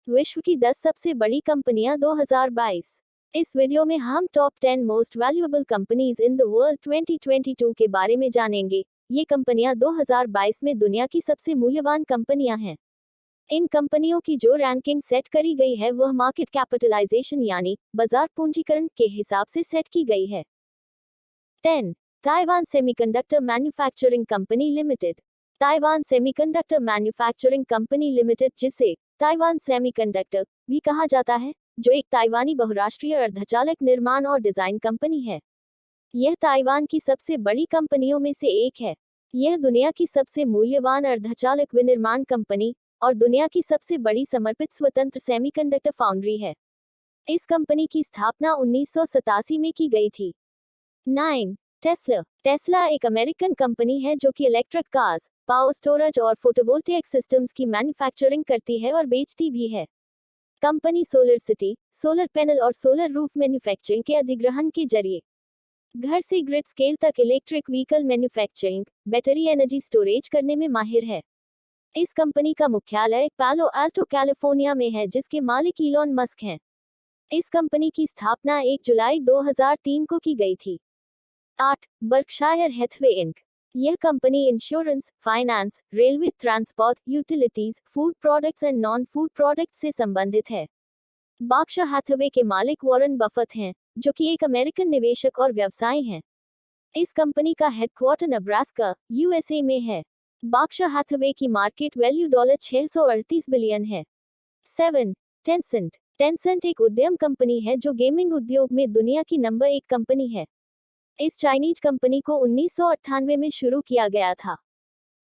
विश्व की 10 सबसे बड़ी कंपनियां 2022। इस वीडियो में हम top 10 most valuable companies in the world 2022 के बारे में जानेंगे। ये कंपनियां 2022 में दुनिया की सबसे मूल्यवान कंपनियां हैं। इन कंपनियों की जो रैंकिंग सेट करी गई है वह मार्केट कैपिटलाइजेशन यानी बाजार पूंजीकरण के हिसाब से सेट की गई है। 10. Taiwan semiconductor manufacturing company limited. Taiwan semiconductor manufacturing company limited, जिसे ताइवान सेमीकंडक्टर भी कहा जाता है, जो एक ताइवानी बहुराष्ट्रीय अर्धचालक निर्माण और डिजाइन कंपनी है। यह ताइवान की सबसे बड़ी कंपनियों में से एक है। यह दुनिया की सबसे मूल्यवान अर्धचालक विनिर्माण कंपनी और दुनिया की सबसे बड़ी समर्पित स्वतंत्र सेमीकंडक्टर फाउंड्री है। इस कंपनी की स्थापना 1987 में की गई थी। 9. टेस्ला। टेस्ला एक अमेरिकन कंपनी है जो कि इलेक्ट्रिक कार्स, पावर स्टोरेज और फोटोवोल्टेइक सिस्टम्स की मैन्युफैक्चरिंग करती है और बेचती भी है। Company solar city, solar panel और सोलर रूफ मैन्युफैक्चरिंग के अधिग्रहण के जरिए घर से ग्रिड स्केल तक electric vehicle manufacturing, battery energy storage करने में माहिर है। इस कंपनी का मुख्यालय पालो अल्टो कैलिफोर्निया में है, जिसके मालिक इलॉन मस्क हैं। इस कंपनी की स्थापना 1 जुलाई 2003 को की गई थी। 8. Berkshire Hathaway Inc. यह company insurance, finance, railway transport, utilities, food products and non food products से संबंधित है। बर्कशायर हैथवे के मालिक वॉरेन बफेट हैं, जो कि एक अमेरिकन निवेशक और व्यवसायी हैं। इस कंपनी का हेडक्वार्टर नेब्रास्का, यूएसए में है। बर्कशायर हैथवे की मार्केट वैल्यू $638 बिलियन है। 7. टेंसेंट। टेंसेंट एक उद्यम कंपनी है जो गेमिंग उद्योग में दुनिया की नंबर 1 कंपनी है। इस चाइनीज कंपनी को 1998 में शुरू किया गया था।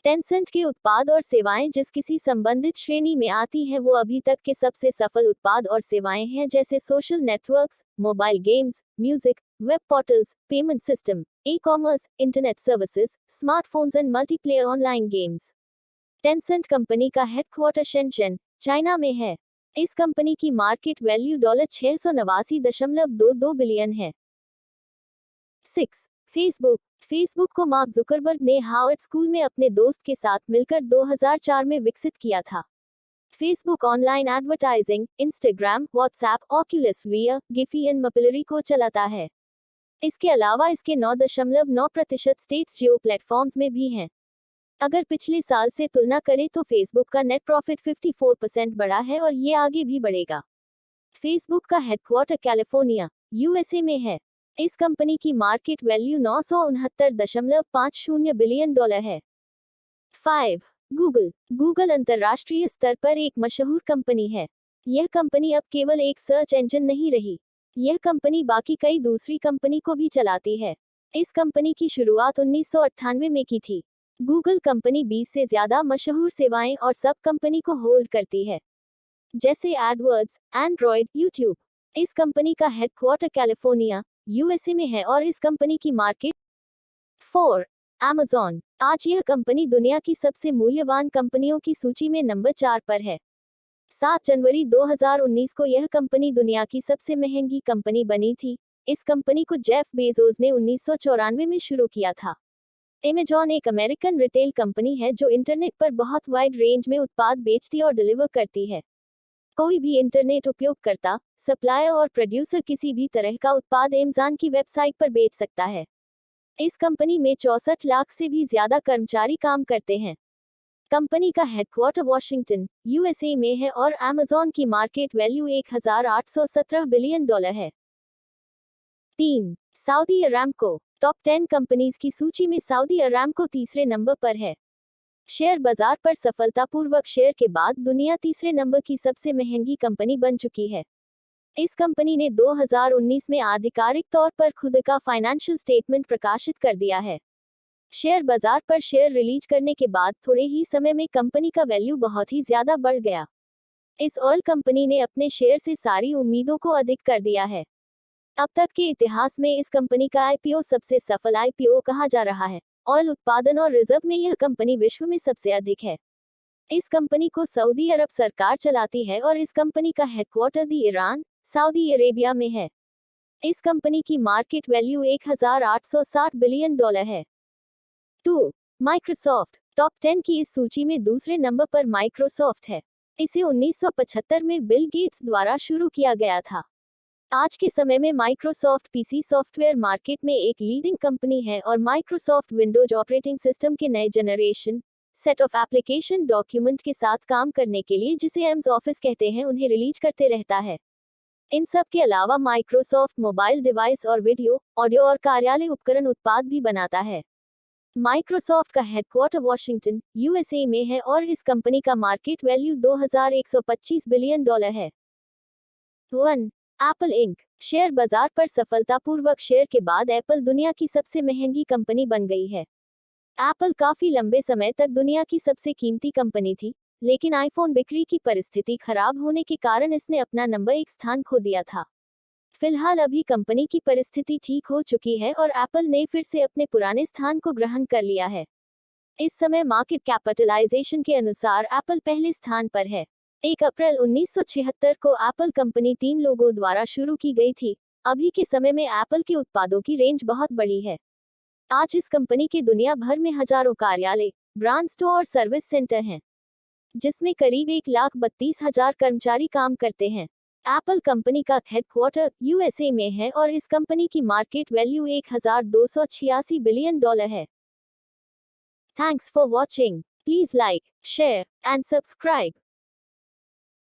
टेंसेंट के उत्पाद और सेवाएं जिस किसी संबंधित श्रेणी में आती हैं वो अभी तक के सबसे सफल उत्पाद और सेवाएं हैं, जैसे social networks, mobile games, music, web portals, payment system, e-commerce, internet services, smartphones and multiplayer online games. Tencent company का हेडक्वार्टर शेनज़ेन, चाइना में है। इस कंपनी की मार्केट वैल्यू $689.22 बिलियन है। 6. फेसबुक। फेसबुक को मार्क जुकरबर्ग ने हार्वर्ड स्कूल में अपने दोस्त के साथ मिलकर 2004 में विकसित किया था। Facebook online advertising, Instagram, WhatsApp, Oculus VR, Giphy and Mapillary को चलाता है। इसके अलावा इसके 9.9% स्टेट्स जियो प्लेटफॉर्म्स में भी हैं। अगर पिछले साल से तुलना करें तो फेसबुक का नेट प्रॉफिट 54% बढ़ा है और ये आगे भी बढ़ेगा। फेसबुक का हेडक्वार्टर कैलिफोर्निया, यूएसए में है। इस कंपनी की मार्केट वैल्यू $969.50 बिलियन है। 5. गूगल। गूगल अंतर्राष्ट्रीय स्तर पर एक मशहूर कंपनी है। यह कंपनी अब केवल एक सर्च इंजन नहीं रही। यह कंपनी बाकी कई दूसरी कंपनी को भी चलाती है। इस कंपनी की शुरुआत 1998 में की थी। गूगल कंपनी 20 से ज्यादा मशहूर सेवाएं और सब कंपनी को होल्ड करती है, जैसे एडवर्ड्स, एंड्रॉयड, यूट्यूब। इस कंपनी का हेडक्वार्टर कैलिफोर्निया, यूएसए में है और इस कंपनी की मार्केट 4. Amazon। आज यह कंपनी दुनिया की सबसे मूल्यवान कंपनियों की सूची में नंबर 4 पर है। 7 जनवरी 2019 को यह कंपनी दुनिया की सबसे महंगी कंपनी बनी थी। इस कंपनी को जेफ बेजोस ने 1994 में शुरू किया था। Amazon एक अमेरिकन रिटेल कंपनी है जो इंटरनेट पर बहुत वाइड रेंज में उत्पाद बेचती और डिलीवर करती है। कोई भी इंटरनेट उपयोगकर्ता, सप्लायर और प्रोड्यूसर किसी भी तरह का उत्पाद Amazon की वेबसाइट पर बेच सकता है। इस कंपनी में 64 लाख से भी ज्यादा कर्मचारी काम करते हैं। कंपनी का हेडक्वार्टर वॉशिंगटन, यूएसए में है और Amazon की मार्केट वैल्यू $1817 बिलियन है। 3. Saudi Aramco. टॉप 10 कंपनीज की सूची में सऊदी अरामको तीसरे नंबर पर है। शेयर बाजार पर सफलतापूर्वक शेयर के बाद दुनिया तीसरे नंबर की सबसे महंगी कंपनी बन चुकी है। इस कंपनी ने 2019 में आधिकारिक तौर पर खुद का फाइनेंशियल स्टेटमेंट प्रकाशित कर दिया है। शेयर बाजार पर शेयर रिलीज करने के बाद थोड़े ही समय में कंपनी का वैल्यू बहुत ही ज्यादा बढ़ गया। इस ऑयल कंपनी ने अपने शेयर से सारी उम्मीदों को अधिक कर दिया है। अब तक के इतिहास में इस कंपनी का आईपीओ सबसे सफल आईपीओ कहा जा रहा है। ऑयल उत्पादन और रिजर्व में यह कंपनी विश्व में सबसे अधिक है। इस कंपनी को सऊदी अरब सरकार चलाती है और इस कंपनी का हेडक्वार्टर दी ईरान, सऊदी अरेबिया में है। इस कंपनी की मार्केट वैल्यू $1860 बिलियन है। 2. माइक्रोसॉफ्ट। टॉप 10 की इस सूची में दूसरे नंबर पर माइक्रोसॉफ्ट है। इसे 1975 में बिल गेट्स द्वारा शुरू किया गया था। आज के समय में माइक्रोसॉफ्ट पीसी सॉफ्टवेयर मार्केट में एक लीडिंग कंपनी है और माइक्रोसॉफ्ट विंडोज ऑपरेटिंग सिस्टम के नए generation set of application document के साथ काम करने के लिए, जिसे एम्स ऑफिस कहते हैं, उन्हें रिलीज करते रहता है। इन सब के अलावा माइक्रोसॉफ्ट मोबाइल डिवाइस और वीडियो, ऑडियो और कार्यालय उपकरण उत्पाद भी बनाता है। माइक्रोसॉफ्ट का हेडक्वार्टर वॉशिंगटन, यूएसए में है और इस कंपनी का मार्केट वैल्यू $2125 बिलियन है। 1. Apple ink. शेयर बाजार पर सफलतापूर्वक शेयर के बाद एप्पल दुनिया की सबसे महंगी कंपनी बन गई है। एप्पल काफी लंबे समय तक दुनिया की सबसे कीमती कंपनी थी, लेकिन आईफोन बिक्री की परिस्थिति खराब होने के कारण इसने अपना नंबर 1 स्थान खो दिया था। फिलहाल अभी कंपनी की परिस्थिति ठीक हो चुकी है और एप्पल ने फिर से अपने पुराने स्थान को ग्रहण कर लिया है। इस समय मार्केट कैपिटलाइजेशन के अनुसार एप्पल पहले स्थान पर है। 1 अप्रैल 1976 को एप्पल कंपनी 3 लोगों द्वारा शुरू की गई थी। अभी के समय में एप्पल के उत्पादों की रेंज बहुत बड़ी है। आज इस कंपनी के दुनिया भर में हजारों कार्यालय, ब्रांड स्टोर और सर्विस सेंटर हैं, जिसमें करीब 1,32,000 कर्मचारी काम करते हैं। एप्पल कंपनी का हेडक्वार्टर यूएसए में है और इस कंपनी की मार्केट वैल्यू $1,286 बिलियन है। Thanks for watching. Please like, share and subscribe.